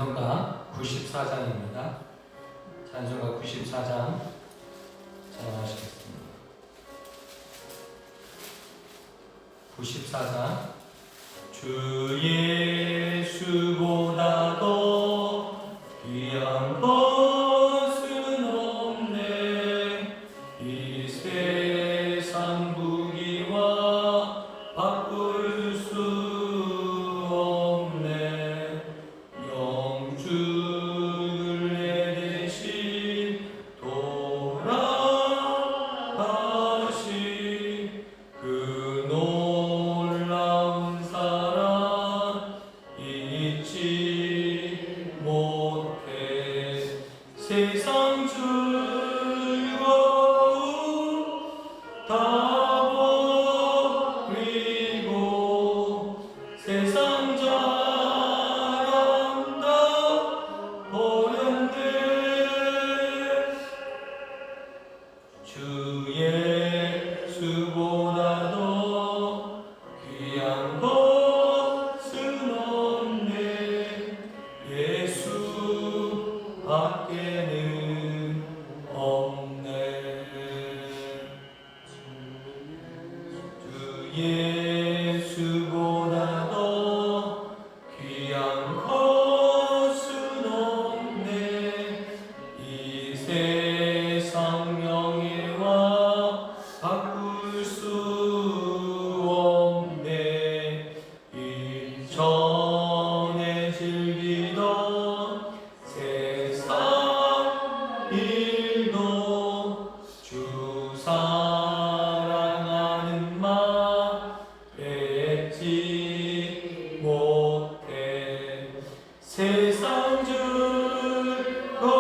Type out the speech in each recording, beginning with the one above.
찬송가 94장입니다. 찬송가 94장 찬양하시겠습니다. 94장 주 예수보다 더 귀한 것은 없네. 이 세상 부귀와 바꿀 수 없네. 영주를 내 대신 돌아가신 그 놀라운 사랑 잊지 못해. 세상 즐거움 다 버리고 세상 자랑 다 버렸네. 주 예수보다 더 귀한 것은 없네. 예수 밖에는 없네. 주 예수보다 더 귀한 것은 없네. 이 세상 명예와 바꿀 수 없네. 이전에 즐기던 세상 일도 주 사랑하는 마 뺏지 못해. 세상 즐거움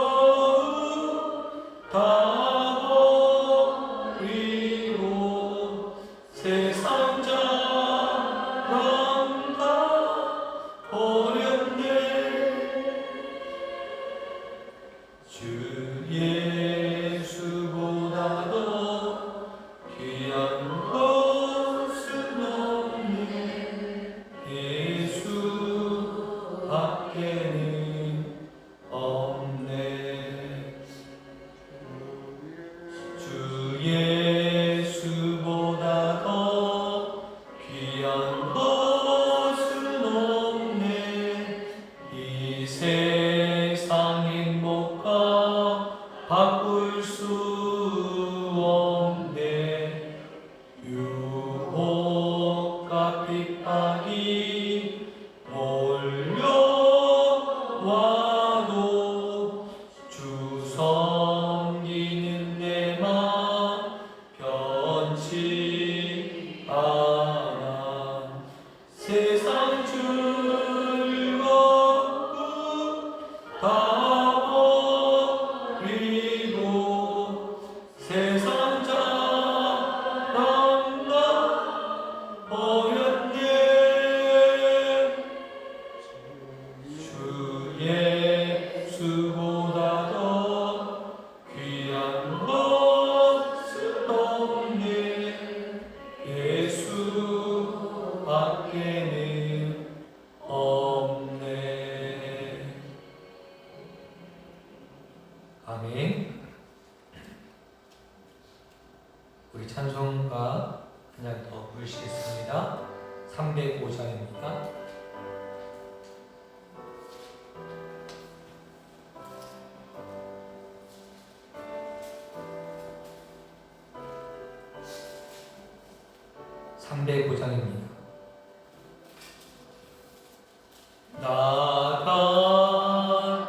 다 버리고 세상 자랑 다 버렸네. 주 예수보다 더 귀한 것은 없네. 예수 밖에는 없네. 주 예수보다 더 귀한 것은 없네. 이 세상 행복과 바꿀 수 없네. 유혹과 핍박이 몰려와도 주 섬기는 내 맘 변치 않아. 세상 즐거움 다 버리고 세상 자랑 다 버렸네. 주 예수보다 더 귀한 것은 없네. 예수 밖에는 없네. 아멘. 우리 찬송가 그냥 더 부르시겠습니다. 305장입니다. 나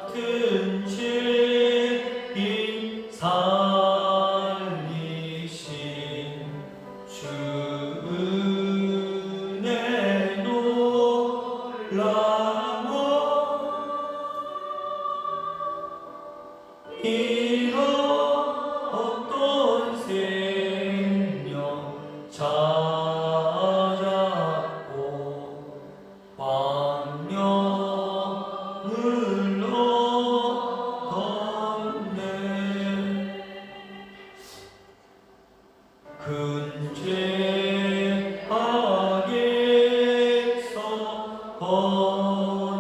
같은 죄인 살리신 주 은혜 놀라워. 이런 어떤 생명 찾았고 광명을 얻었네. 큰 죄악에서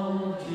건지신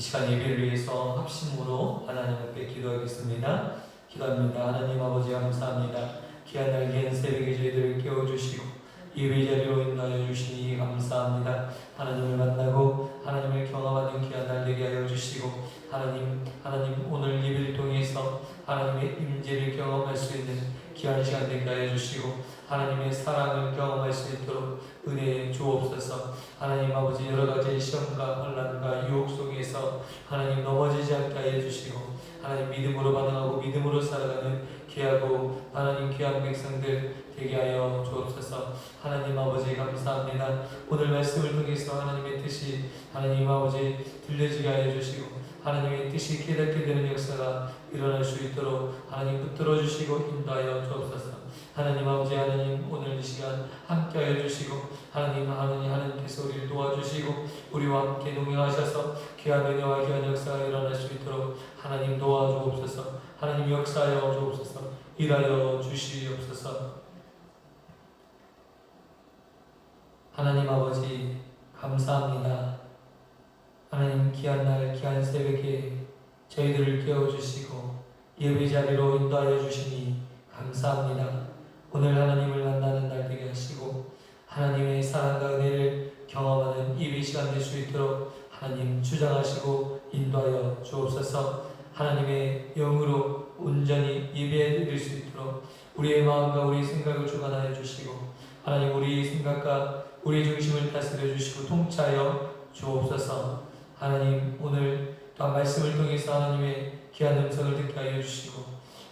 시간 예배를 위해서 합심으로 하나님 앞에 기도하겠습니다. 기도합니다. 하나님 아버지 감사합니다. 귀한 날 귀한 새벽에 저희들을 깨워주시고 예배 자리로 인도하여 주시니 감사합니다. 하나님을 만나고 하나님을 경험하는 귀한 날 되게 하여 주시고 하나님 오늘 예배를 통해서 하나님의 임재를 경험할 수 있는 귀한 시간 되게 하여 주시고 하나님의 사랑을 경험할 수 있도록 은혜 주옵소서. 하나님 아버지 여러가지 시험과 혼란과 유혹 속에서 하나님 넘어지지 않게 하여 주시고 하나님 믿음으로 반응하고 믿음으로 살아가는 귀하고 하나님 귀한 백성들 되게 하여 주옵소서. 하나님 아버지 감사합니다. 오늘 말씀을 통해서 하나님의 뜻이 하나님 아버지 들려지게 하여 주시고 하나님의 뜻이 깨닫게 되는 역사가 일어날 수 있도록 하나님 붙들어 주시고 인도하여 주옵소서. 하나님 아버지 하나님 오늘 이 시간 함께 하여 주시고 하나님께서 우리를 도와주시고 우리와 함께 동행하셔서 귀한 은혜와 귀한 역사가 일어날 수 있도록 하나님 도와주옵소서. 하나님 역사하여 주옵소서. 일하여 주시옵소서. 하나님 아버지 감사합니다. 하나님 귀한 날 귀한 새벽에 저희들을 깨워주시고 예배 자리로 인도하여 주시니 감사합니다. 오늘 하나님을 만나는 날 되게 하시고 하나님의 사랑과 은혜를 경험하는 예배 시간 될 수 있도록 하나님 주장하시고 인도하여 주옵소서. 하나님의 영으로 온전히 예배드릴 수 있도록 우리의 마음과 우리의 생각을 주관하여 주시고 하나님 우리의 생각과 우리의 중심을 다스려 주시고 통치하여 주옵소서. 하나님 오늘 또한 말씀을 통해서 하나님의 귀한 음성을 듣게 하여 주시고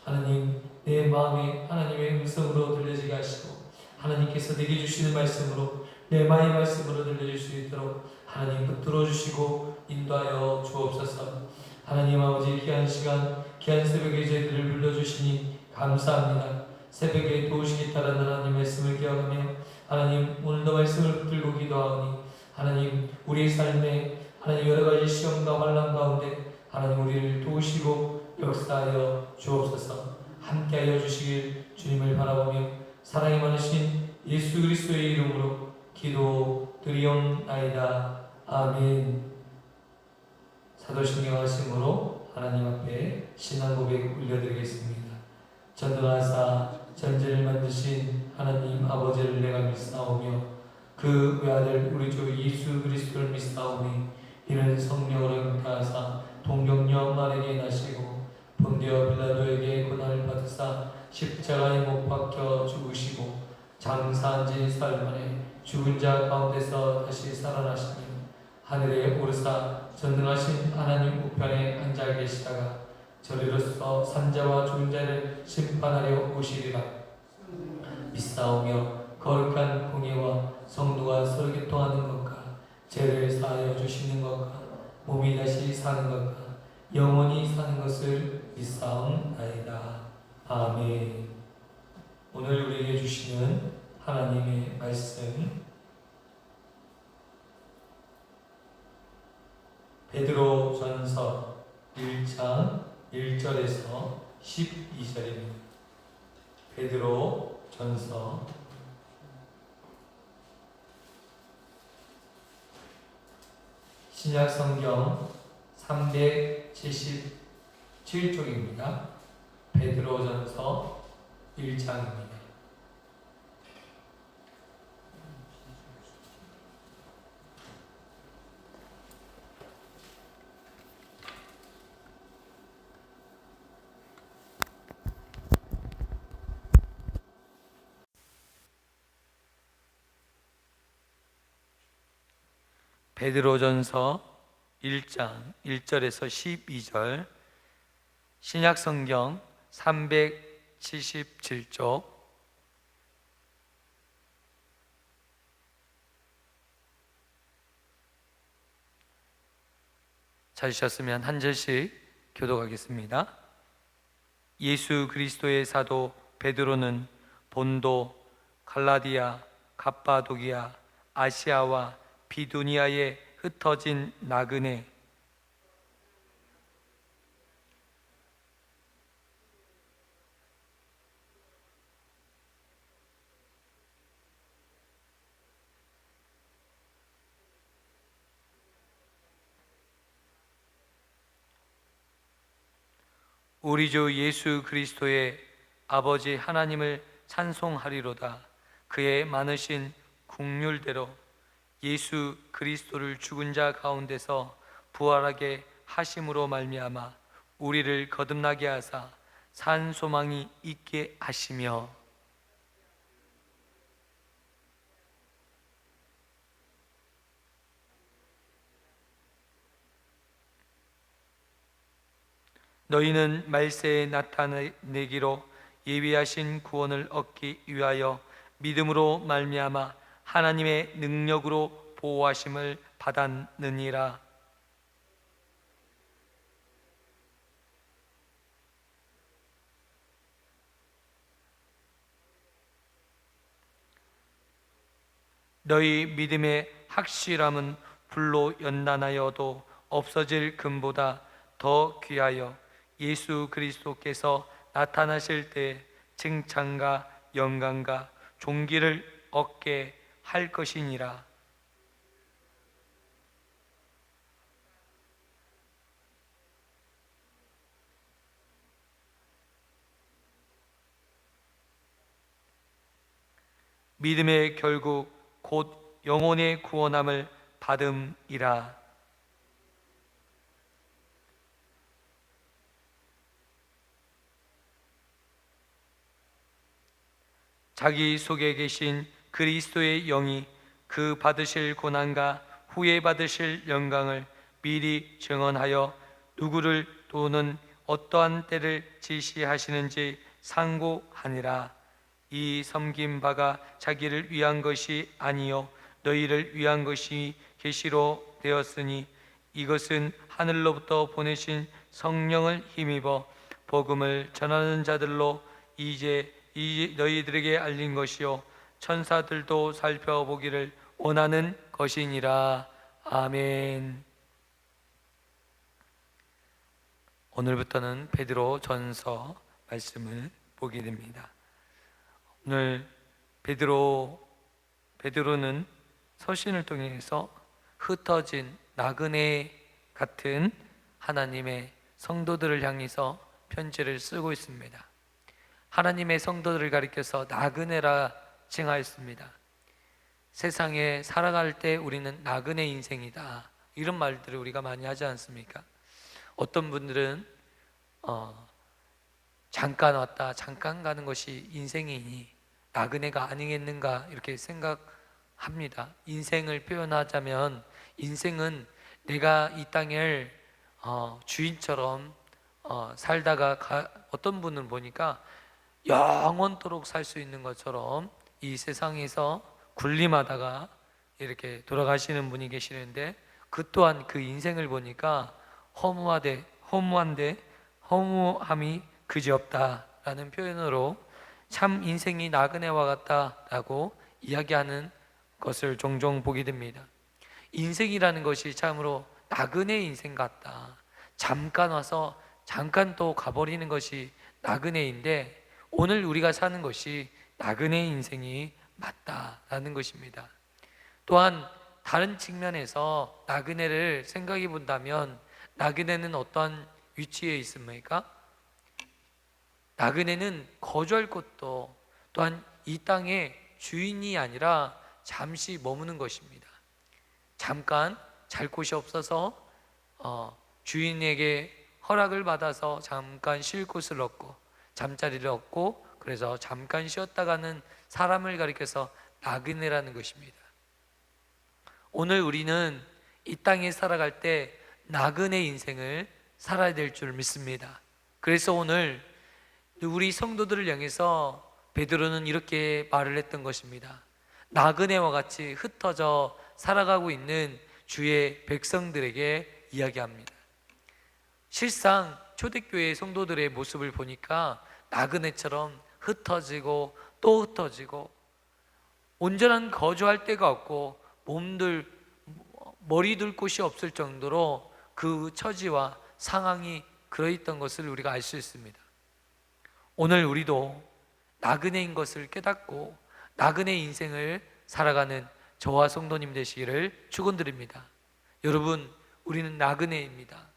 하나님 내 마음에 하나님의 음성으로 들려지게 하시고 하나님께서 내게 주시는 말씀으로 내 마음의 말씀으로 들려질 수 있도록 하나님 붙들어 주시고 인도하여 주옵소서. 하나님 아버지 귀한 시간 귀한 새벽에 저희들을 불러주시니 감사합니다. 새벽에 도우시겠다라는 하나님 말씀을 기억하며 하나님 오늘도 말씀을 붙들고 기도하오니 하나님 우리의 삶에 하나님 여러가지 시험과 환난 가운데 하나님 우리를 도우시고 역사하여 주옵소서. 함께하여 주시길 주님을 바라보며 사랑이 많으신 예수 그리스도의 이름으로 기도드리옵나이다. 아멘. 사도신경 말씀으로 하나님 앞에 신앙 고백 올려드리겠습니다. 전능하사 전제를 만드신 하나님 아버지를 내가 믿사오며 그 외아들 우리 주 예수 그리스도를 믿사오니 이는 성령으로 잉태하사 동정녀 마리아에게 나시고 본디오 빌라도에게 고난을 받으사 십자가에 못 박혀 죽으시고 장사한 지 사흘 만에 죽은 자 가운데서 다시 살아나시니 하늘에 오르사 전능하신 하나님 우편에 앉아 계시다가 저리로서 산자와 죽은 자를 심판하려 오시리라. 믿사오며 거룩한 공예와 성도가 서로 교통하는 것과 죄를 사하여 주시는 것과 몸이 다시 사는 것과 영원히 사는 것을 믿사옵나이다. 아멘. 오늘 우리에게 주시는 하나님의 말씀 베드로전서 1장 1절에서 12절입니다. 베드로전서 신약성경 377쪽입니다. 베드로전서 1장입니다. 베드로전서 1장 1절에서 12절 신약성경 377쪽 찾으셨으면 한 절씩 교독하겠습니다. 예수 그리스도의 사도 베드로는 본도, 갈라디아, 갑바도기아, 아시아와 비두니아에 흩어진 나그네 우리 주 예수 그리스도의 아버지 하나님을 찬송하리로다. 그의 많으신 긍휼대로 예수 그리스도를 죽은 자 가운데서 부활하게 하심으로 말미암아 우리를 거듭나게 하사 산 소망이 있게 하시며, 너희는 말세에 나타내기로 예비하신 구원을 얻기 위하여 믿음으로 말미암아 하나님의 능력으로 보호하심을 받았느니라. 너희 믿음의 확실함은 불로 연단하여도 없어질 금보다 더 귀하여 예수 그리스도께서 나타나실 때 칭찬과 영광과 존귀를 얻게 할 것이니라. 믿음의 결국 곧 영혼의 구원함을 받음이라. 자기 속에 계신 그리스도의 영이 그 받으실 고난과 후에 받으실 영광을 미리 증언하여 누구를 또는 어떠한 때를 지시하시는지 상고하니라. 이 섬긴 바가 자기를 위한 것이 아니요 너희를 위한 것이 계시로 되었으니 이것은 하늘로부터 보내신 성령을 힘입어 복음을 전하는 자들로 이제 너희들에게 알린 것이요 천사들도 살펴보기를 원하는 것이니라. 아멘. 오늘부터는 베드로 전서 말씀을 보게 됩니다. 오늘 베드로는 서신을 통해서 흩어진 나그네 같은 하나님의 성도들을 향해서 편지를 쓰고 있습니다. 하나님의 성도들을 가리켜서 나그네라 칭하였습니다. 세상에 살아갈 때 우리는 나그네 인생이다, 이런 말들을 우리가 많이 하지 않습니까? 어떤 분들은 잠깐 왔다 잠깐 가는 것이 인생이니 나그네가 아니겠는가 이렇게 생각합니다. 인생을 표현하자면 인생은 내가 이 땅을 주인처럼 살다가 어떤 분은 보니까 영원토록 살 수 있는 것처럼 이 세상에서 군림하다가 이렇게 돌아가시는 분이 계시는데, 그 또한 그 인생을 보니까 허무한데 허무함이 그지없다라는 표현으로 참 인생이 나그네와 같다라고 이야기하는 것을 종종 보게 됩니다. 인생이라는 것이 참으로 나그네 인생 같다, 잠깐 와서 잠깐 또 가버리는 것이 나그네인데, 오늘 우리가 사는 것이 나그네 인생이 맞다라는 것입니다. 또한 다른 측면에서 나그네를 생각해 본다면 나그네는 어떤 위치에 있습니까? 나그네는 거주할 곳도 또한 이 땅의 주인이 아니라 잠시 머무는 것입니다. 잠깐 잘 곳이 없어서 주인에게 허락을 받아서 잠깐 쉴 곳을 얻고 잠자리를 얻고, 그래서 잠깐 쉬었다 가는 사람을 가리켜서 나그네라는 것입니다. 오늘 우리는 이 땅에 살아갈 때 나그네 인생을 살아야 될 줄 믿습니다. 그래서 오늘 우리 성도들을 향해서 베드로는 이렇게 말을 했던 것입니다. 나그네와 같이 흩어져 살아가고 있는 주의 백성들에게 이야기합니다. 실상 초대교회 성도들의 모습을 보니까 나그네처럼 흩어지고 또 흩어지고 온전한 거주할 데가 없고 머리 둘 곳이 없을 정도로 그 처지와 상황이 그러했던 것을 우리가 알 수 있습니다. 오늘 우리도 나그네인 것을 깨닫고 나그네 인생을 살아가는 저와 성도님 되시기를 축원드립니다. 여러분, 우리는 나그네입니다.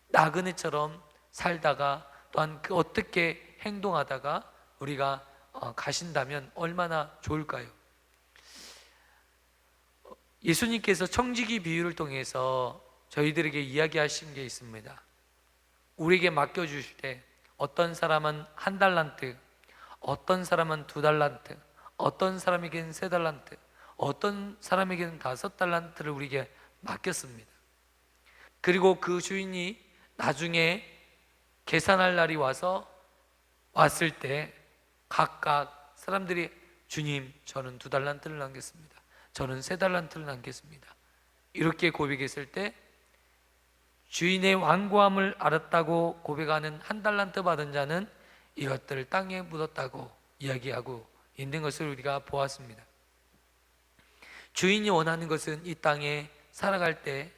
나그네처럼 살다가 또한 그 어떻게 행동하다가 우리가 가신다면 얼마나 좋을까요? 예수님께서 청지기 비유를 통해서 저희들에게 이야기하신 게 있습니다. 우리에게 맡겨주실 때 어떤 사람은 1달란트, 어떤 사람은 2달란트, 어떤 사람에게는 3달란트, 어떤 사람에게는 5달란트를 우리에게 맡겼습니다. 그리고 그 주인이 나중에 계산할 날이 왔을 때 각각 사람들이 주님, 저는 2달란트를 남겼습니다. 저는 3달란트를 남겼습니다. 이렇게 고백했을 때 주인의 완고함을 알았다고 고백하는 1달란트 받은 자는 이것들을 땅에 묻었다고 이야기하고 있는 것을 우리가 보았습니다. 주인이 원하는 것은 이 땅에 살아갈 때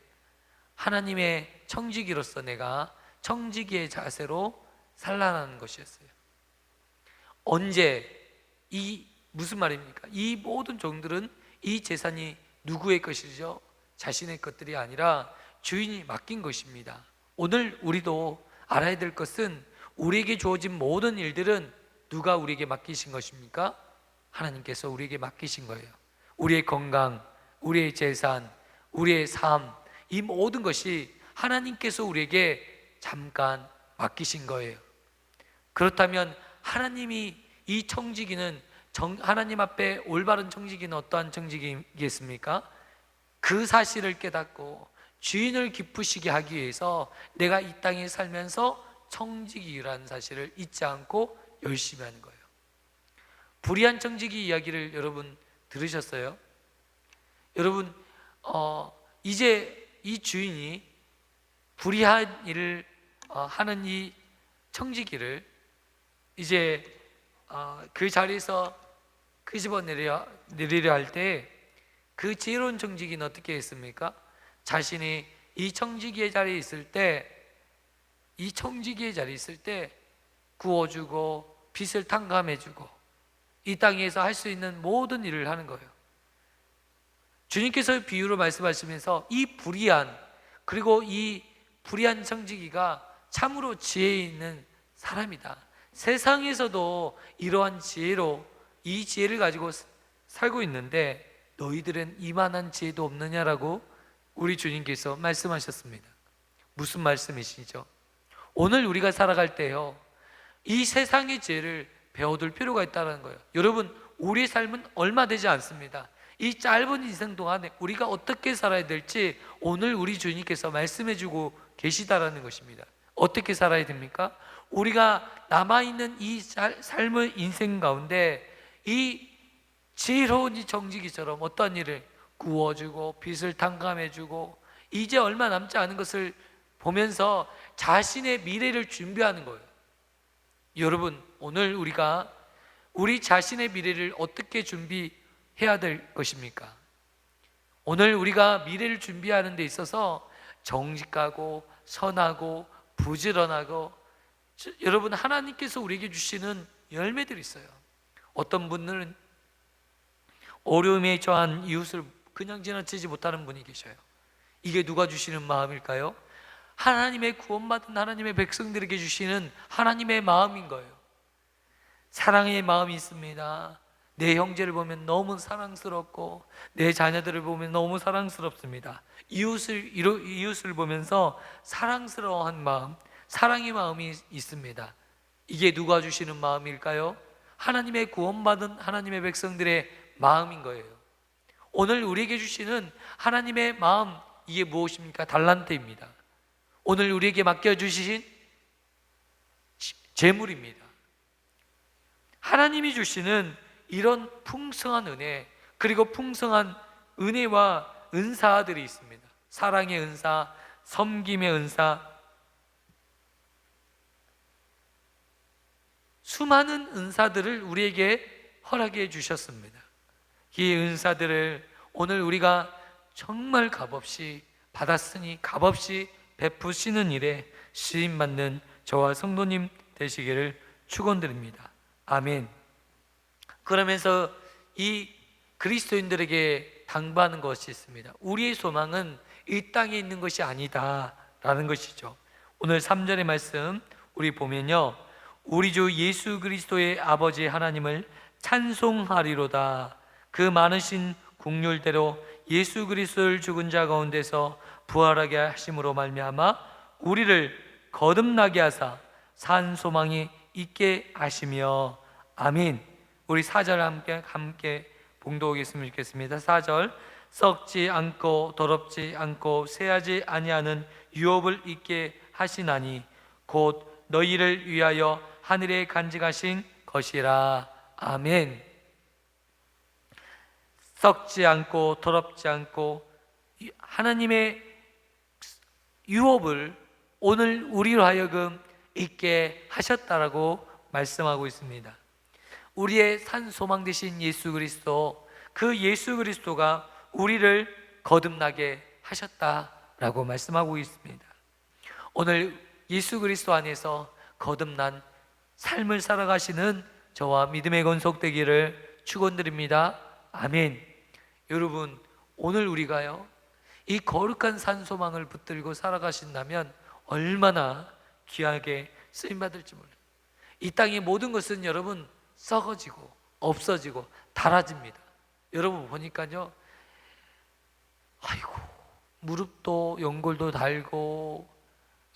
하나님의 청지기로서 내가 청지기의 자세로 살아나는 것이었어요. 언제? 무슨 말입니까? 이 모든 종들은 이 재산이 누구의 것이죠? 자신의 것들이 아니라 주인이 맡긴 것입니다. 오늘 우리도 알아야 될 것은 우리에게 주어진 모든 일들은 누가 우리에게 맡기신 것입니까? 하나님께서 우리에게 맡기신 거예요. 우리의 건강, 우리의 재산, 우리의 삶, 이 모든 것이 하나님께서 우리에게 잠깐 맡기신 거예요. 그렇다면 하나님이 이 청지기는 하나님 앞에 올바른 청지기는 어떠한 청지기겠습니까? 그 사실을 깨닫고 주인을 기쁘시게 하기 위해서 내가 이 땅에 살면서 청지기라는 사실을 잊지 않고 열심히 하는 거예요. 불의한 청지기 이야기를 여러분 들으셨어요? 여러분 이제 이 주인이 불의한 일을 하는 이 청지기를 이제 그 자리에서 끄집어내리려 할 때 그 지혜로운 청지기는 어떻게 했습니까? 자신이 이 청지기의 자리에 있을 때 구워주고 빚을 탕감해주고 이 땅에서 할 수 있는 모든 일을 하는 거예요. 주님께서 비유로 말씀하시면서 이 불의한 청지기가 참으로 지혜 있는 사람이다. 세상에서도 이러한 지혜로 이 지혜를 가지고 살고 있는데 너희들은 이만한 지혜도 없느냐라고 우리 주님께서 말씀하셨습니다. 무슨 말씀이시죠? 오늘 우리가 살아갈 때요, 이 세상의 지혜를 배워둘 필요가 있다는 거예요. 여러분, 우리의 삶은 얼마 되지 않습니다. 이 짧은 인생 동안에 우리가 어떻게 살아야 될지 오늘 우리 주님께서 말씀해주고 계시다라는 것입니다. 어떻게 살아야 됩니까? 우리가 남아있는 이 삶의 인생 가운데 이 지혜로운 이 정직이처럼 어떤 일을 구워주고 빚을 탕감해주고 이제 얼마 남지 않은 것을 보면서 자신의 미래를 준비하는 거예요. 여러분, 오늘 우리가 우리 자신의 미래를 어떻게 준비해야 될 것입니까? 오늘 우리가 미래를 준비하는 데 있어서 정직하고 선하고 부지런하고, 여러분, 하나님께서 우리에게 주시는 열매들이 있어요. 어떤 분들은 어려움에 처한 이웃을 그냥 지나치지 못하는 분이 계셔요. 이게 누가 주시는 마음일까요? 하나님의 구원받은 하나님의 백성들에게 주시는 하나님의 마음인 거예요. 사랑의 마음이 있습니다. 내 형제를 보면 너무 사랑스럽고 내 자녀들을 보면 너무 사랑스럽습니다. 이웃을 보면서 사랑스러워한 마음, 사랑의 마음이 있습니다. 이게 누가 주시는 마음일까요? 하나님의 구원받은 하나님의 백성들의 마음인 거예요. 오늘 우리에게 주시는 하나님의 마음, 이게 무엇입니까? 달란트입니다. 오늘 우리에게 맡겨주신 재물입니다. 하나님이 주시는 이런 풍성한 은혜, 그리고 풍성한 은혜와 은사들이 있습니다. 사랑의 은사, 섬김의 은사, 수많은 은사들을 우리에게 허락해 주셨습니다. 이 은사들을 오늘 우리가 정말 값없이 받았으니 값없이 베푸시는 일에 쓰임받는 저와 성도님 되시기를 축원드립니다. 아멘. 그러면서 이 그리스도인들에게 당부하는 것이 있습니다. 우리의 소망은 이 땅에 있는 것이 아니다 라는 것이죠. 오늘 3절의 말씀 우리 보면요, 우리 주 예수 그리스도의 아버지 하나님을 찬송하리로다. 그 많으신 국률대로 예수 그리스도를 죽은 자 가운데서 부활하게 하심으로 말미암아 우리를 거듭나게 하사 산 소망이 있게 하시며. 아멘. 우리 4절 함께 봉독하겠으면 좋겠습니다. 4절. 썩지 않고 더럽지 않고 쇠하지 아니하는 유업을 있게 하시나니 곧 너희를 위하여 하늘에 간직하신 것이라. 아멘. 썩지 않고 더럽지 않고 하나님의 유업을 오늘 우리로 하여금 있게 하셨다라고 말씀하고 있습니다. 우리의 산 소망 되신 예수 그리스도, 그 예수 그리스도가 우리를 거듭나게 하셨다라고 말씀하고 있습니다. 오늘 예수 그리스도 안에서 거듭난 삶을 살아가시는 저와 믿음의 건속되기를 축원드립니다. 아멘. 여러분, 오늘 우리가요, 이 거룩한 산 소망을 붙들고 살아가신다면 얼마나 귀하게 쓰임받을지 몰라요. 이 땅의 모든 것은 여러분 썩어지고 없어지고 닳아집니다. 여러분 보니까요, 아이고, 무릎도 연골도 달고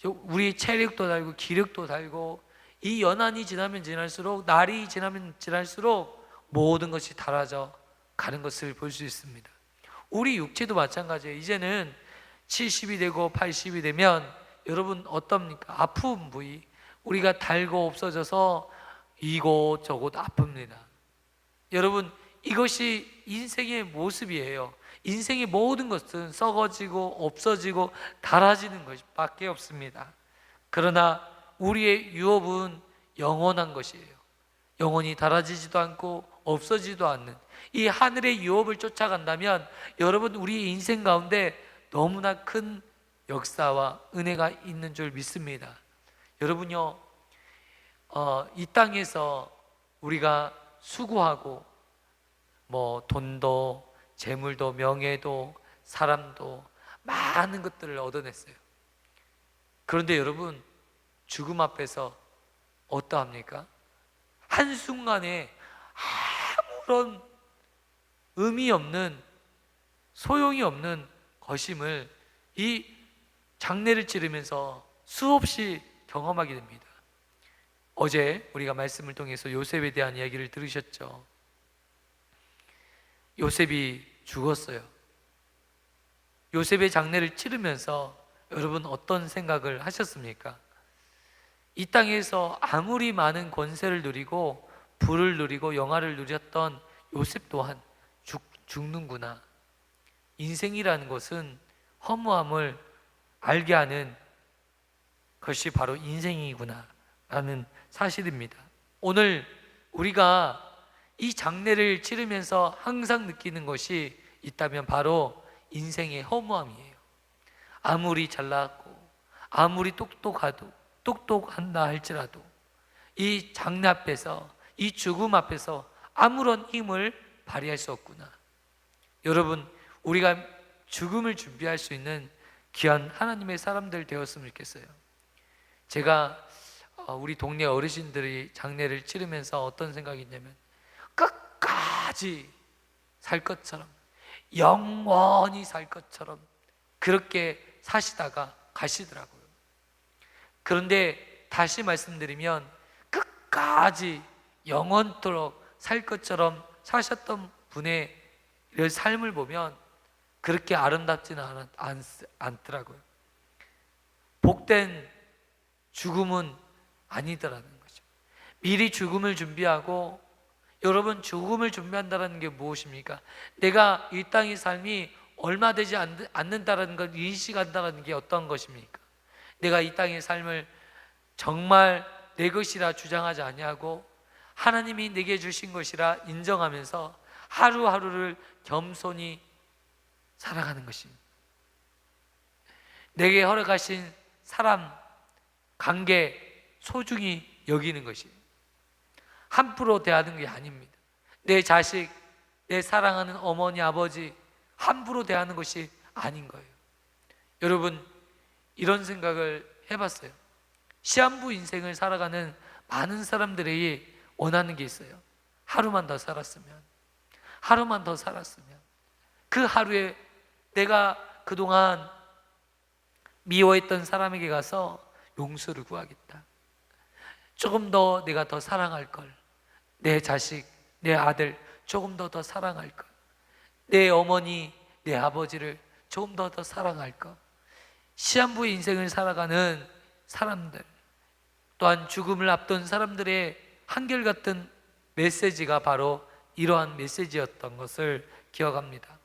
우리 체력도 달고 기력도 달고, 이 연한이 지나면 지날수록, 날이 지나면 지날수록 모든 것이 닳아져 가는 것을 볼 수 있습니다. 우리 육체도 마찬가지예요. 이제는 70이 되고 80이 되면 여러분 어떻습니까? 아픈 부위, 우리가 달고 없어져서 이곳저곳 아픕니다. 여러분, 이것이 인생의 모습이에요. 인생의 모든 것은 썩어지고 없어지고 닳아지는 것밖에 없습니다. 그러나 우리의 유업은 영원한 것이에요. 영원히 닳아지지도 않고 없어지지도 않는 이 하늘의 유업을 쫓아간다면 여러분, 우리의 인생 가운데 너무나 큰 역사와 은혜가 있는 줄 믿습니다. 여러분요, 이 땅에서 우리가 수고하고 돈도 재물도 명예도 사람도 많은 것들을 얻어냈어요. 그런데 여러분, 죽음 앞에서 어떠합니까? 한순간에 아무런 의미 없는, 소용이 없는 것임을 이 장례를 치르면서 수없이 경험하게 됩니다. 어제 우리가 말씀을 통해서 요셉에 대한 이야기를 들으셨죠. 요셉이 죽었어요. 요셉의 장례를 치르면서 여러분 어떤 생각을 하셨습니까? 이 땅에서 아무리 많은 권세를 누리고 부를 누리고 영화를 누렸던 요셉 또한 죽는구나. 인생이라는 것은 허무함을 알게 하는 것이 바로 인생이구나 라는 사실입니다. 오늘 우리가 이 장례를 치르면서 항상 느끼는 것이 있다면 바로 인생의 허무함이에요. 아무리 잘났고 아무리 똑똑한다 할지라도 이 장례 앞에서, 이 죽음 앞에서 아무런 힘을 발휘할 수 없구나. 여러분, 우리가 죽음을 준비할 수 있는 귀한 하나님의 사람들 되었으면 좋겠어요. 제가 우리 동네 어르신들이 장례를 치르면서 어떤 생각이 있냐면, 끝까지 살 것처럼, 영원히 살 것처럼 그렇게 사시다가 가시더라고요. 그런데 다시 말씀드리면, 끝까지 영원토록 살 것처럼 사셨던 분의 삶을 보면 그렇게 아름답지는 않더라고요. 복된 죽음은 아니더라는 거죠. 미리 죽음을 준비하고, 여러분, 죽음을 준비한다는 게 무엇입니까? 내가 이 땅의 삶이 얼마 되지 않는다는 걸 인식한다는 게 어떤 것입니까? 내가 이 땅의 삶을 정말 내 것이라 주장하지 아니하고 하나님이 내게 주신 것이라 인정하면서 하루하루를 겸손히 살아가는 것입니다. 내게 허락하신 사람, 관계 소중히 여기는 것이에요. 함부로 대하는 게 아닙니다. 내 자식, 내 사랑하는 어머니, 아버지 함부로 대하는 것이 아닌 거예요. 여러분, 이런 생각을 해봤어요. 시한부 인생을 살아가는 많은 사람들이 원하는 게 있어요. 하루만 더 살았으면, 하루만 더 살았으면, 그 하루에 내가 그동안 미워했던 사람에게 가서 용서를 구하겠다. 조금 더 내가 더 사랑할 걸. 내 자식, 내 아들 조금 더 사랑할 걸. 내 어머니, 내 아버지를 조금 더 사랑할 것. 시한부의 인생을 살아가는 사람들, 또한 죽음을 앞둔 사람들의 한결같은 메시지가 바로 이러한 메시지였던 것을 기억합니다.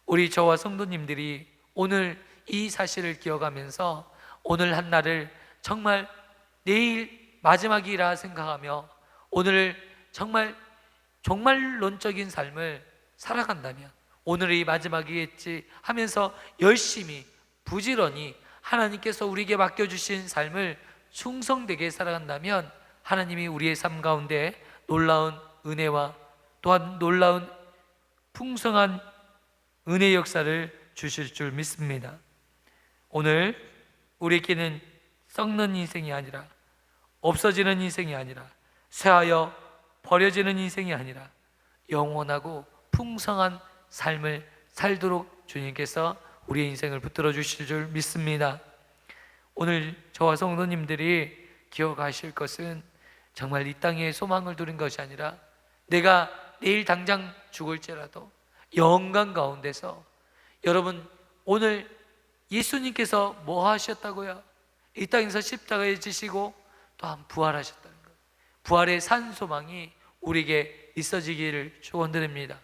우리 저와 성도님들이 오늘 이 사실을 기억하면서 오늘 한 날을 정말 내일 마지막이라 생각하며 오늘 정말 종말론적인 삶을 살아간다면 오늘이 마지막이겠지 하면서 열심히 부지런히 하나님께서 우리에게 맡겨주신 삶을 충성되게 살아간다면 하나님이 우리의 삶 가운데 놀라운 은혜와 또한 놀라운 풍성한 은혜의 역사를 주실 줄 믿습니다. 오늘 우리에게는 썩는 인생이 아니라, 없어지는 인생이 아니라, 쇠하여 버려지는 인생이 아니라 영원하고 풍성한 삶을 살도록 주님께서 우리의 인생을 붙들어 주실 줄 믿습니다. 오늘 저와 성도님들이 기억하실 것은 정말 이 땅에 소망을 두는 것이 아니라 내가 내일 당장 죽을지라도 영광 가운데서, 여러분 오늘 예수님께서 뭐 하셨다고요? 이 땅에서 십자가에 지시고 또한 부활하셨다는 것, 부활의 산 소망이 우리에게 있어지기를 축원드립니다.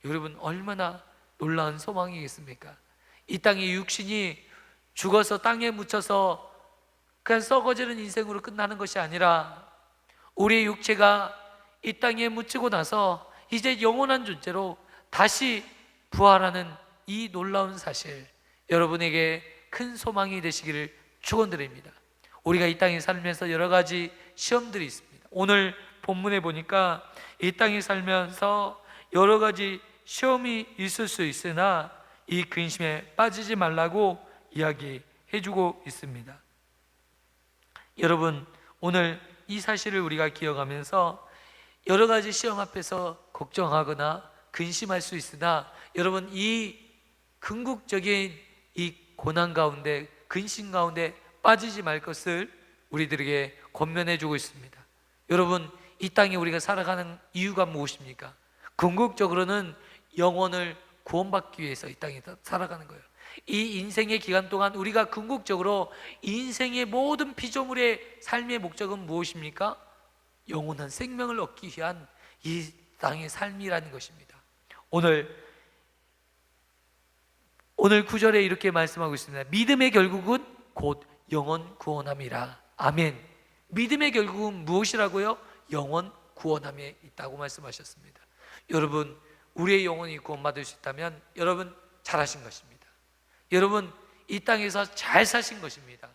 여러분 얼마나 놀라운 소망이겠습니까? 이 땅의 육신이 죽어서 땅에 묻혀서 그냥 썩어지는 인생으로 끝나는 것이 아니라 우리의 육체가 이 땅에 묻히고 나서 이제 영원한 존재로 다시 부활하는 이 놀라운 사실, 여러분에게 큰 소망이 되시기를 축원드립니다. 우리가 이 땅에 살면서 여러 가지 시험들이 있습니다. 오늘 본문에 보니까 이 땅에 살면서 여러 가지 시험이 있을 수 있으나 이 근심에 빠지지 말라고 이야기해주고 있습니다. 여러분 오늘 이 사실을 우리가 기억하면서 여러 가지 시험 앞에서 걱정하거나 근심할 수 있으나 여러분 이 궁극적인 이 고난 가운데, 근심 가운데 빠지지 말 것을 우리들에게 권면해 주고 있습니다. 여러분 이 땅에 우리가 살아가는 이유가 무엇입니까? 궁극적으로는 영혼을 구원받기 위해서 이 땅에 살아가는 거예요. 이 인생의 기간 동안 우리가 궁극적으로 인생의 모든 피조물의 삶의 목적은 무엇입니까? 영원한 생명을 얻기 위한 이 땅의 삶이라는 것입니다. 오늘 9절에 이렇게 말씀하고 있습니다. 믿음의 결국은 곧 영혼 구원함이라. 아멘. 믿음의 결국은 무엇이라고요? 영혼 구원함에 있다고 말씀하셨습니다. 여러분 우리의 영혼이 구원받을 수 있다면 여러분 잘하신 것입니다. 여러분 이 땅에서 잘 사신 것입니다.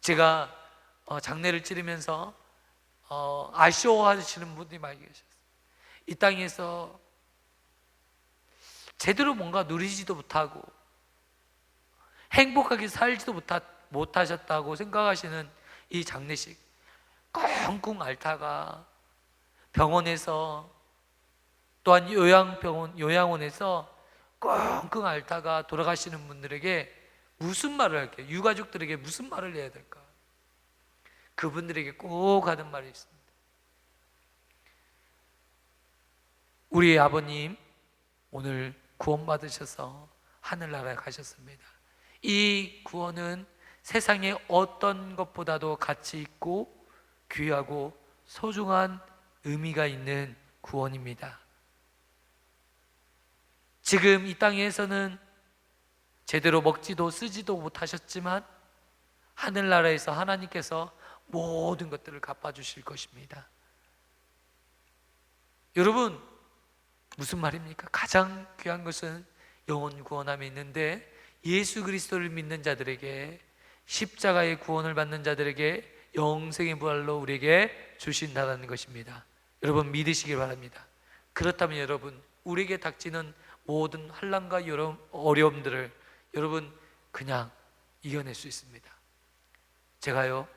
제가 장례를 치르면서 아쉬워하시는 분들이 많이 계셨어요. 이 땅에서 제대로 뭔가 누리지도 못하고 행복하게 살지도 못하셨다고 생각하시는 이 장례식, 끙끙 앓다가 병원에서 또한 요양원에서 끙끙 앓다가 돌아가시는 분들에게 무슨 말을 할까요? 유가족들에게 무슨 말을 해야 될까? 그분들에게 꼭 하는 말이 있습니다. 우리의 아버님 오늘 구원받으셔서 하늘나라에 가셨습니다. 이 구원은 세상의 어떤 것보다도 가치 있고 귀하고 소중한 의미가 있는 구원입니다. 지금 이 땅에서는 제대로 먹지도 쓰지도 못하셨지만 하늘나라에서 하나님께서 모든 것들을 갚아주실 것입니다. 여러분 무슨 말입니까? 가장 귀한 것은 영혼 구원함에 있는데 예수 그리스도를 믿는 자들에게, 십자가의 구원을 받는 자들에게 영생의 부활로 우리에게 주신다는 것입니다. 여러분 믿으시길 바랍니다. 그렇다면 여러분 우리에게 닥치는 모든 환난과 어려움들을 여러분 그냥 이겨낼 수 있습니다. 제가요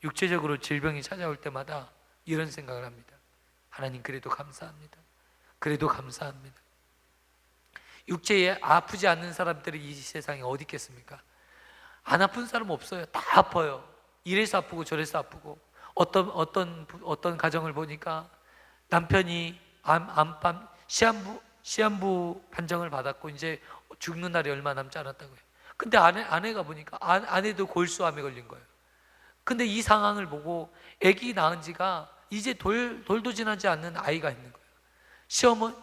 육체적으로 질병이 찾아올 때마다 이런 생각을 합니다. 하나님, 그래도 감사합니다. 그래도 감사합니다. 육체에 아프지 않는 사람들이 이 세상에 어디 있겠습니까? 안 아픈 사람 없어요. 다 아파요. 이래서 아프고 저래서 아프고. 어떤 가정을 보니까 남편이 시한부 판정을 받았고 이제 죽는 날이 얼마 남지 않았다고요. 근데 아내가 보니까 아내도 골수암에 걸린 거예요. 근데 이 상황을 보고 아기 낳은 지가 이제 돌도 지나지 않는 아이가 있는 거예요.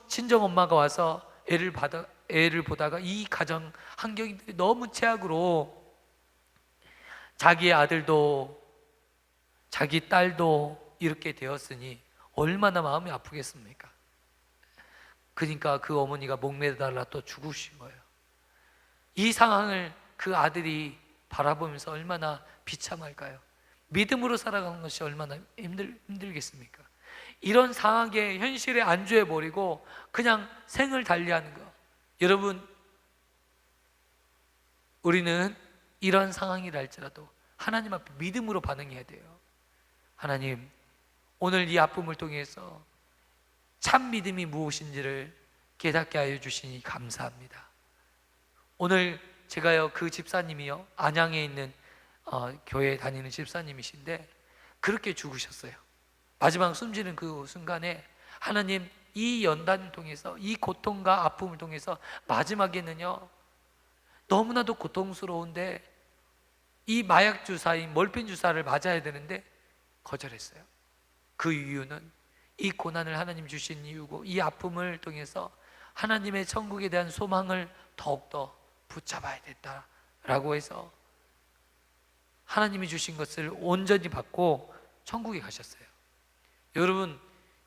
친정엄마가 와서 애를 보다가 이 가정 환경이 너무 최악으로 자기 아들도 자기 딸도 이렇게 되었으니 얼마나 마음이 아프겠습니까? 그러니까 그 어머니가 목매달라 또 죽으신 거예요. 이 상황을 그 아들이 바라보면서 얼마나 비참할까요? 믿음으로 살아가는 것이 얼마나 힘들겠습니까? 이런 상황에 현실에 안주해 버리고 그냥 생을 달리하는 거. 여러분, 우리는 이런 상황이라 할지라도 하나님 앞에 믿음으로 반응해야 돼요. 하나님, 오늘 이 아픔을 통해서 참 믿음이 무엇인지를 깨닫게 하여 주시니 감사합니다. 오늘 제가요, 그 집사님이요, 안양에 있는 교회에 다니는 집사님이신데 그렇게 죽으셨어요. 마지막 숨지는 그 순간에 하나님, 이 연단을 통해서, 이 고통과 아픔을 통해서 마지막에는요, 너무나도 고통스러운데 이 마약 주사인 몰핀 주사를 맞아야 되는데 거절했어요. 그 이유는 이 고난을 하나님 주신 이유고, 이 아픔을 통해서 하나님의 천국에 대한 소망을 더욱더 붙잡아야 됐다라고 해서 하나님이 주신 것을 온전히 받고 천국에 가셨어요. 여러분,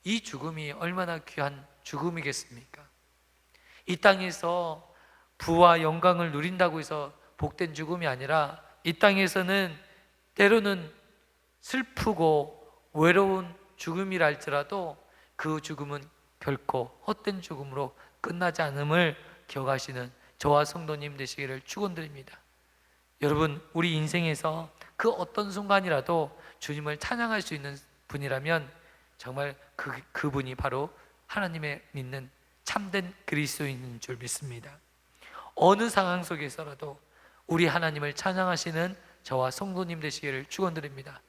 이 죽음이 얼마나 귀한 죽음이겠습니까? 이 땅에서 부와 영광을 누린다고 해서 복된 죽음이 아니라 이 땅에서는 때로는 슬프고 외로운 죽음이라 할지라도 그 죽음은 결코 헛된 죽음으로 끝나지 않음을 기억하시는 저와 성도님 되시기를 축원드립니다. 여러분, 우리 인생에서 그 어떤 순간이라도 주님을 찬양할 수 있는 분이라면 정말 그분이 바로 하나님의 믿는 참된 그리스도인인 줄 믿습니다. 어느 상황 속에서라도 우리 하나님을 찬양하시는 저와 성도님 되시기를 축원드립니다.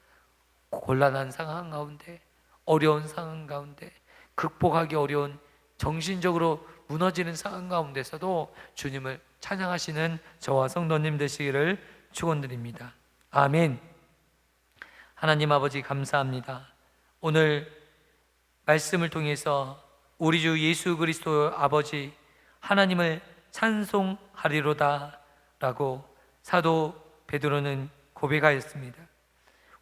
곤란한 상황 가운데, 어려운 상황 가운데, 극복하기 어려운 정신적으로 무너지는 상황 가운데서도 주님을 찬양하시는 저와 성도님 되시기를 축원드립니다. 아멘. 하나님 아버지, 감사합니다. 오늘 말씀을 통해서 우리 주 예수 그리스도 아버지 하나님을 찬송하리로다 라고 사도 베드로는 고백하였습니다.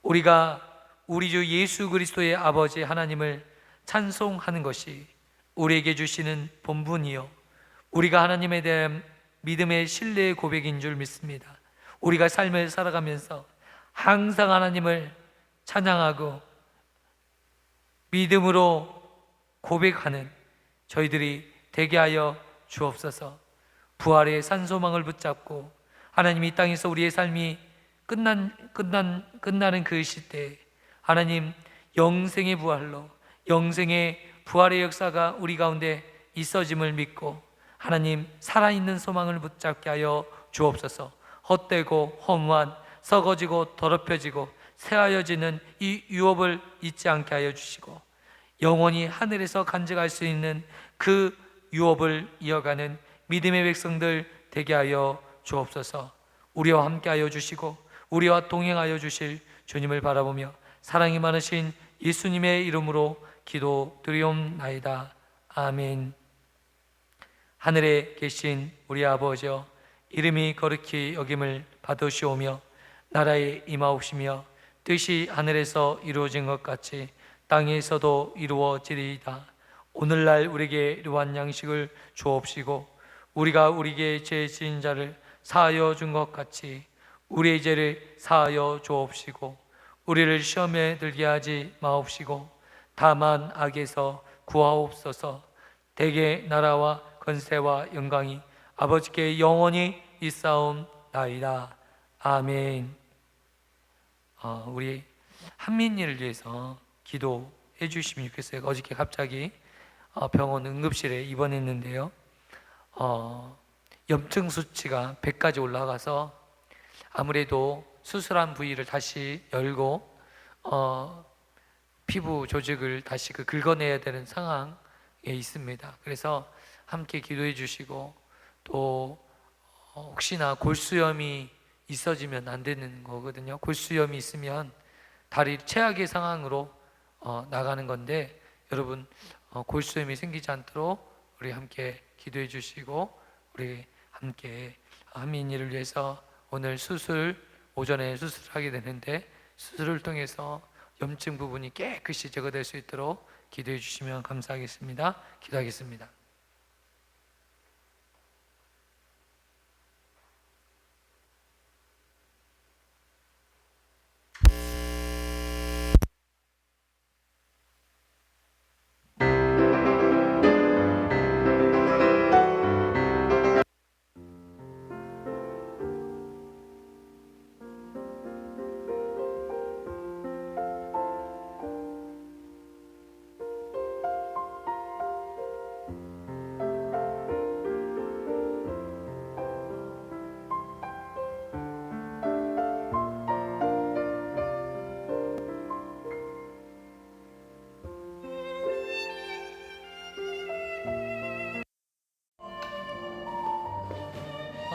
우리가 우리 주 예수 그리스도의 아버지 하나님을 찬송하는 것이 우리에게 주시는 본분이요, 우리가 하나님에 대한 믿음의 신뢰의 고백인 줄 믿습니다. 우리가 삶을 살아가면서 항상 하나님을 찬양하고 믿음으로 고백하는 저희들이 되게 하여 주옵소서. 부활의 산소망을 붙잡고 하나님, 이 땅에서 우리의 삶이 끝나는 그 시대에 하나님, 영생의 부활로, 영생의 부활의 역사가 우리 가운데 있어짐을 믿고 하나님, 살아있는 소망을 붙잡게 하여 주옵소서. 헛되고 허무한, 썩어지고 더럽혀지고 새하여지는 이 유업을 잊지 않게 하여 주시고 영원히 하늘에서 간직할 수 있는 그 유업을 이어가는 믿음의 백성들 되게 하여 주옵소서. 우리와 함께 하여 주시고 우리와 동행하여 주실 주님을 바라보며 사랑이 많으신 예수님의 이름으로 기도드리옵나이다. 아멘. 하늘에 계신 우리 아버지여, 이름이 거룩히 여김을 받으시오며 나라에 임하옵시며 뜻이 하늘에서 이루어진 것 같이 땅에서도 이루어지리이다. 오늘날 우리에게 이러한 양식을 주옵시고 우리가 우리에게 죄 지은 자를 사하여 준 것 같이 우리의 죄를 사하여 주옵시고 우리를 시험에 들게 하지 마옵시고 다만 악에서 구하옵소서. 대개 나라와 권세와 영광이 아버지께 영원히 있사옵나이다. 아멘. 우리 한민이를 위해서 기도해 주시면 좋겠어요. 어저께 갑자기 병원 응급실에 입원했는데요. 염증 수치가 100까지 올라가서 아무래도 수술한 부위를 다시 열고 피부 조직을 다시 긁어내야 되는 상황에 있습니다. 그래서 함께 기도해 주시고, 또 혹시나 골수염이 있어지면 안 되는 거거든요. 골수염이 있으면 다리 최악의 상황으로 나가는 건데, 여러분 골수염이 생기지 않도록 우리 함께 기도해 주시고, 우리 함께 한민이를 위해서 오늘 오전에 수술하게 되는데, 수술을 통해서 염증 부분이 깨끗이 제거될 수 있도록 기도해 주시면 감사하겠습니다. 기도하겠습니다.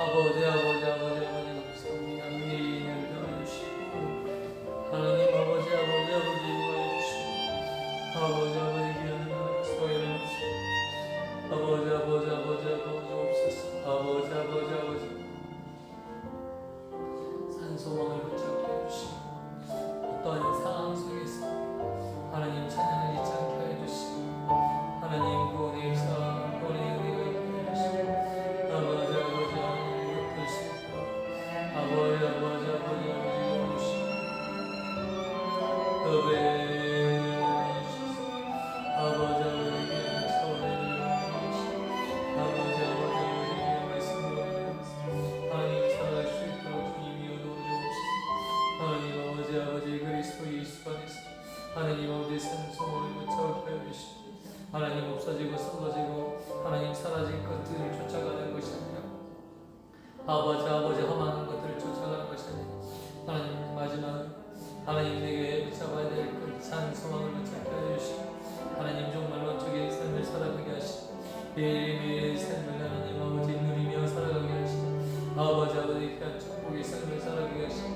아버지 감사합니다. 은혜를 더해주시고, 하나님 아버지 도와주시고, 아버지 귀한 소회를 하시고, 아버지 없으소. 아버지 산소망을 붙잡게 해주시고, 어떠한 상황 속에서 하나님 찬양을 잊지 않게 해주시고, 하나님 구원의 역사, 구원의 은혜가 있게 해주시고, 아버지 하나님 붙들 수 있도록 아버지 해주시고, 아버지 하나님 아버지 산소를 붙잡게 해주시고, 하나님 없어지고 썩어지고 하나님 사라진 것들을 쫓아가는 것이 아니라 아버지 험한 것들을 쫓아가는 것이 아니라 하나님 마지막 하나님 내게 붙잡아야 될 그 산 소망을 붙잡게 해주시고, 하나님 정말로 주의 삶을 살아가게 하시고, 매일매일 삶을 하나님 아버지 누리며 살아가게 하시고, 아버지 귀한 축복의 삶을 살아가게 하시고,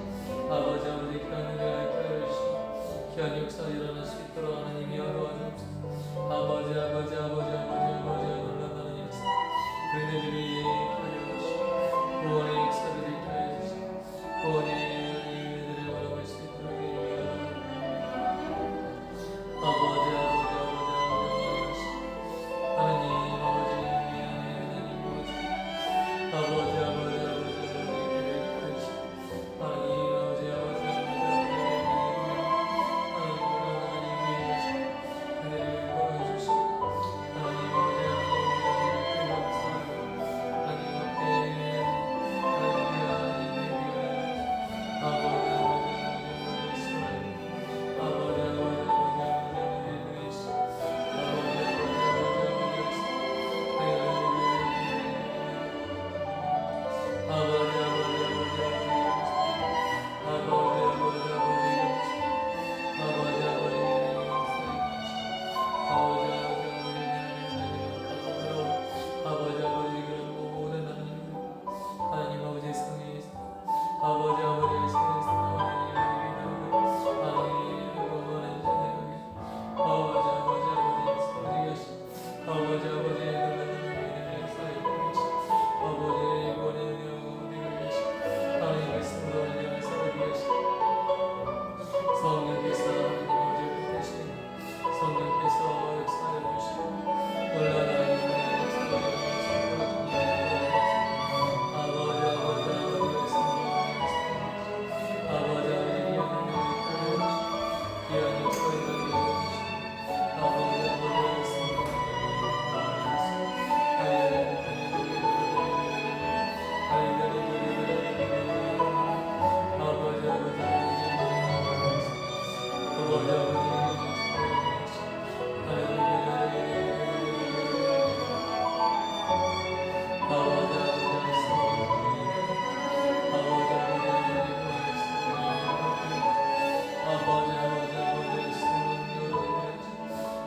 아버지 귀한 은혜가 있게 하시고, 귀한 역사 일어날 수 있도록 하나님이 도와주옵소서. 아버지 놀라운 하나님 역사, 은혜들이 있게 하여 주시고, 구원의 역사들이 있게 하여 주시고, 구원의 은혜들을 바라볼 수 있도록 아버지 하나님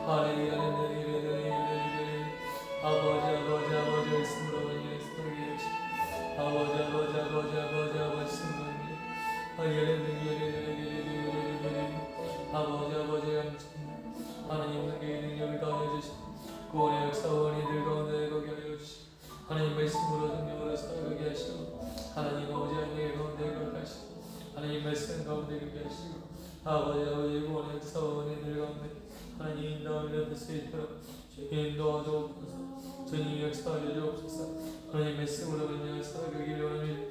아버지 아버지 아버지 말씀으로 말씀하게 하시고 아버지 아버지 아버지 아버지 아버지 승관님 아버지 아버지 감사합니다. 하나님 능력의 능력을 더하여 주시고 구원의 역사와 이들 가운데 거기 하여 주시고 하나님 말씀으로 능력으로 살아가게 하시고 하나님 아버지 안에 가운데 거기 하시고 하나님 말씀 가운데 거기 하시고 아버지 아버지 구원의 역사와 이들 가운데 하나님 인도하여 될 수 있도록 주님 인도하여 주옵소서. 주님 역사하여 주옵소서. 하나님 말씀으로 그냥 살아가기를 원하는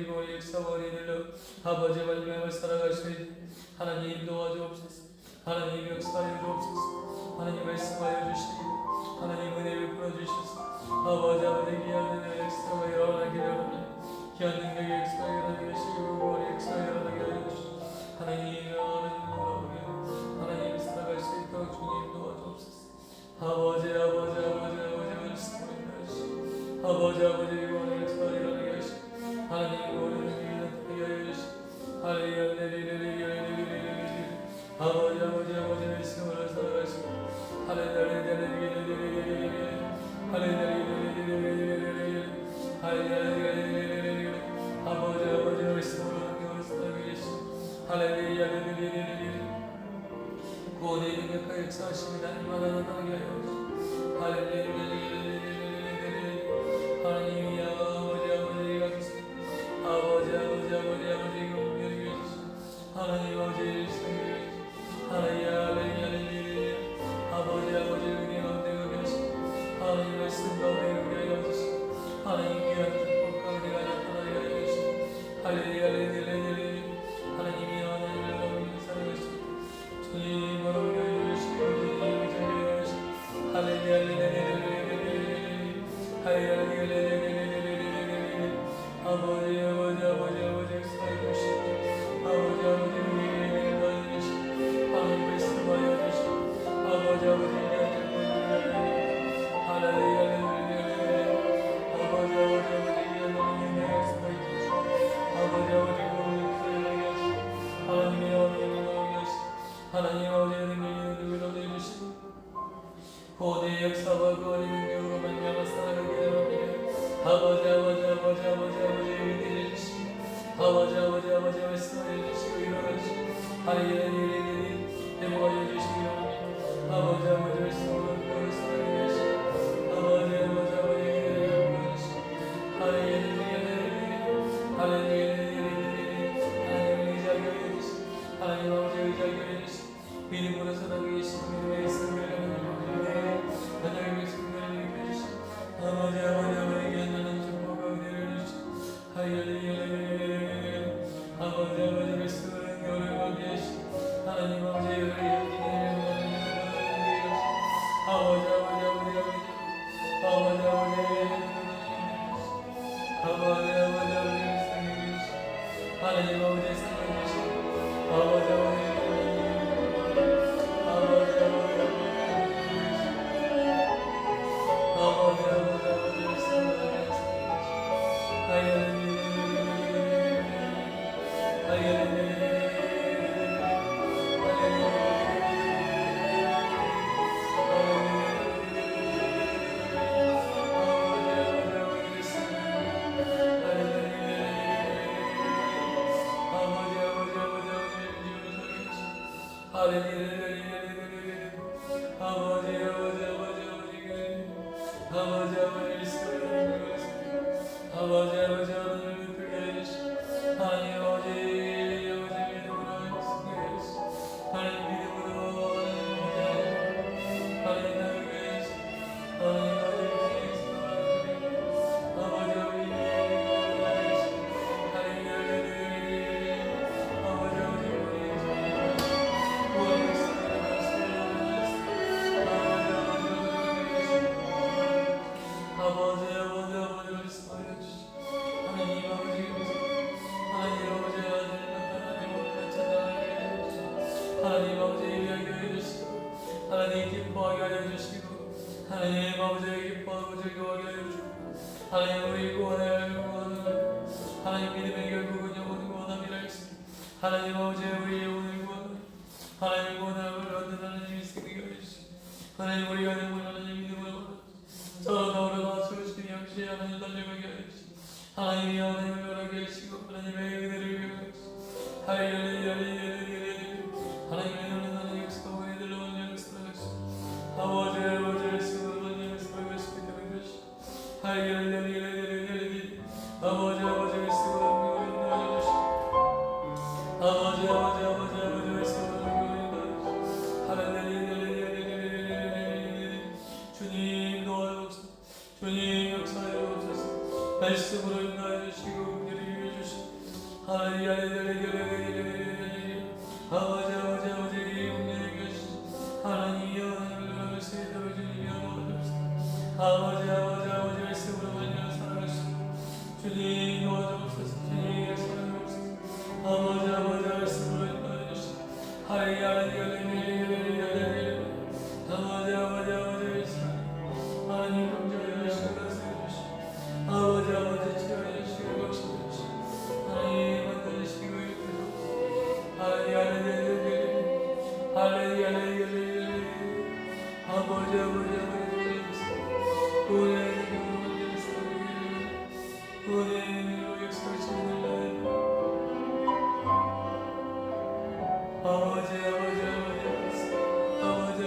구원의 역사와 이들 가운데 거기 하시고 아버지 말씀을 살아갈 수 있는 하나님 도와주옵소서. 하나님 역사하여 주옵소서. 하나님 말씀하여 주시고 하나님 은혜를 풀어주셔서 아버지 귀한 은혜의 역사가 일어나기를 원하나니 귀한 능력의 역사가 일어나게 하시고 구원의 역사가 일어나게 하여 주시고 하나님 살아갈 수 있도록 주님 도와주옵소서. 아버지 말씀을 인도하시고 아버지 구원의 역사가 일어나게 하시고 하나님 구원의 능력이 나타나게 하여 주시고 아버지 말씀으로 살아가시고 하나님 하나님이십니다. 이마다 나타나게 하여 주시옵소서. 할렐루야. 하나님이여 아버지 공경해 주시옵소서. 하나님 아버지 승리해 주시옵소서. 하나님 아버지 은혜 가운데 가게 하시고 하나님 말씀 가운데 가게 하여 주시고 하나님 귀한 축복과 은혜가 나타나게 하여 주시고 할렐루야. 하나님이여 하나님을 너무 사랑하시고 주님 바라보게 하여 주시고 주님 자비하여 주시고 할렐루야. 아버지 사랑해 주시고 아버지 은혜를 받으시고 하나님 말씀하여 주시고 아버지 할렐루야. 아버지 하나님의 말씀하여 주시고 아버지 하나님의 하나님 아버지의 능력을 얻어주시고 구원의 역사와 구원의 능력으로 말미암아 살아가게 되옵니다. 아버지 은혜를 주시고 아버지 말씀하여 주시고 일어나시고 하나님의 회복하여 주시기 바랍니다. 아버지 말씀으로 그를 살아가게 하시고 아버지 하나님 아버지 의지하게 하여 주시고 믿음으로 살아가게 하시고 믿음의 성결을 하나님의 성결을 일으켜 주시고 아버지 하나님 축복과 은혜를 주시고 할렐루야. 아버지 말씀을 능력을 받게 하시고 하나님 아버지 열을 이루게 아버지 하나님 아버지 사랑해 주시고 아버지 하나님 아버지 우리의 오늘 구원 하나님 구원함을 얻는 하나님이 있게 하여 주시고 하나님 우리가 내모는 하나님 믿음을 저러나 맞춰주시니 역시 하나님 달려가게 하여 주시고 하나님이 하나님을 변하게 하시고 하나님의 은혜를 베풀어 주시고 할렐루야. 하나님의 노는 하나님 역사가 우리들로 완전히 살아가시고 아버지 말씀으로 완전히 살아가시기 때문에 주시고 할렐루야. 아버지 말씀으로 우리를 도와주시고 아버지 말씀으로 할렐루야. 주님 도와주옵소서. 주님 역사하여 주옵소서. 말씀으로 인도하여 주시고 은혜를 이루어 주시고 할렐루야. 아버지 은혜를 주시고 하나님이여 하나님을 바라볼 수 있도록 주님이여 도와주옵소서. 아버지 말씀으로 완전히 살아가시고 주님 도와주옵소서. 주님 역사하여 주옵소서. 아버지 말씀으로 인도하여 주시고 할렐루야. 하나님 감사하여 주시고 감사해 주시고 아버지 치료하여 주시고 박수해 주시고 하나님 만나주시고 할렐루야. 아버지 은혜로 역사하시는 날 아버지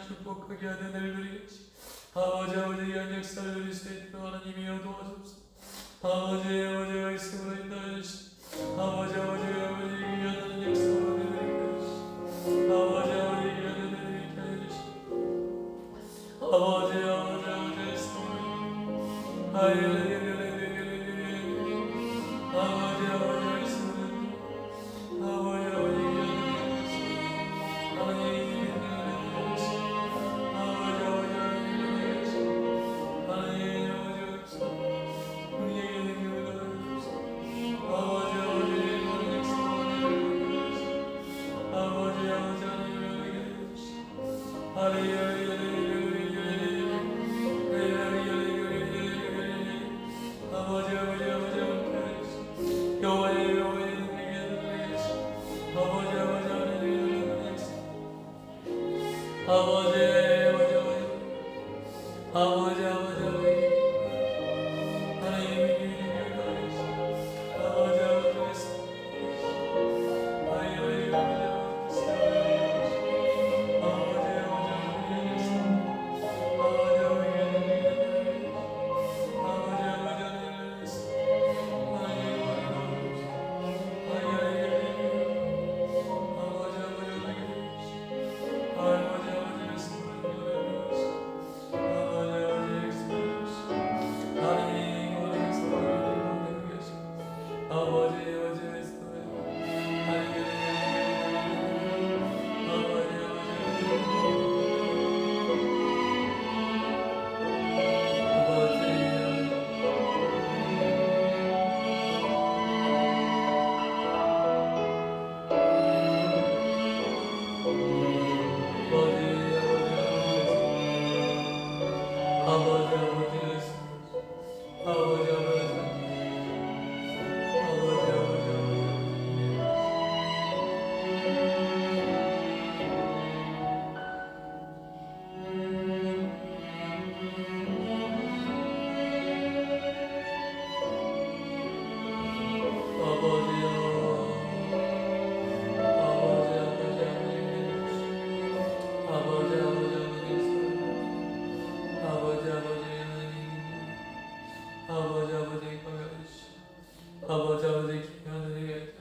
축복하게 하는 늘 누리게 하시고 아버지 귀한 역사를 누릴 수 있도록 하나님이여 도와주옵소서. 아버지의 말씀으로 인도하여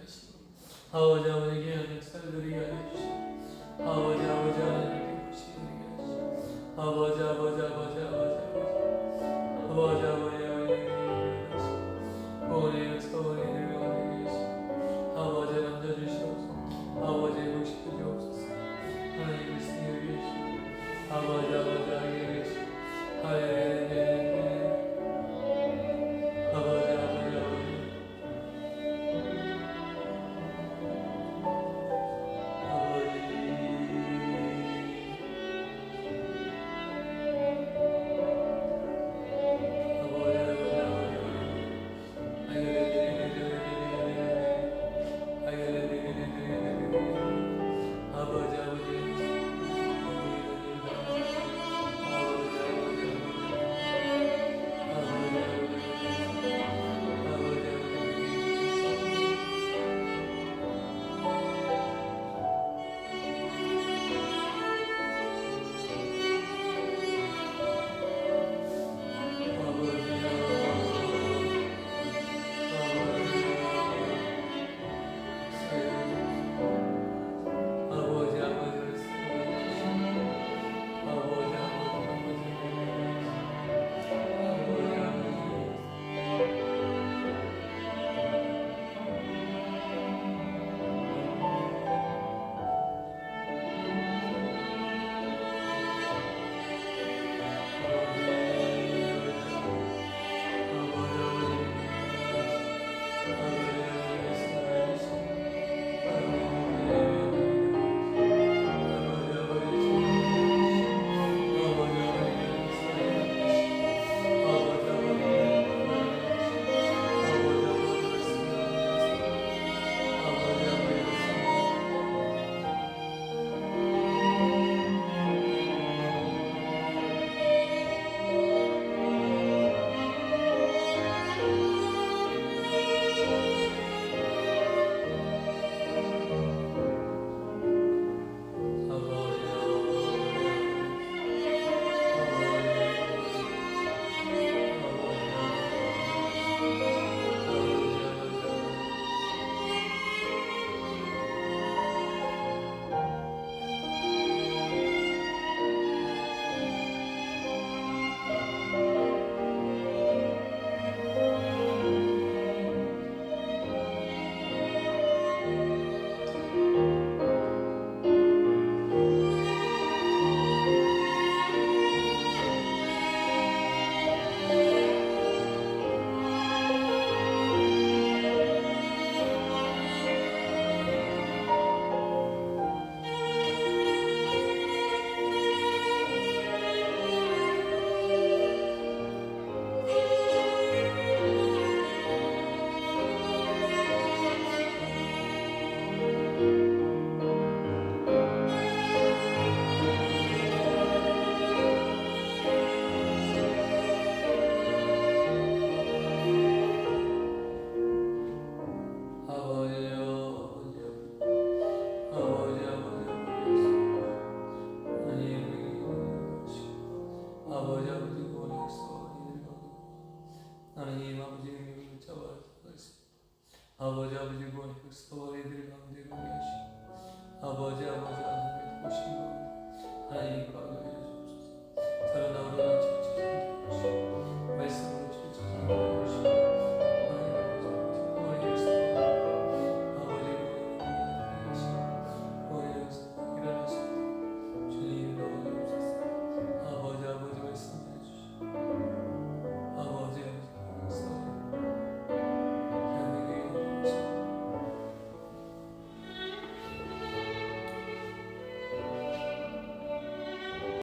주시고 아버지 귀한 역사를 누리게 하시고 아버지 귀한 은혜를 누리게 하여 주시고 아버지 말씀으로 하나님 하나님 아버지 이름을 잡아주겠습니다. 아버지 구원의 역사와 이들 가운데 공개하시고 아버지 하나님의 도우심 가운데 하나님 가운데 주옵소서. 살아나오는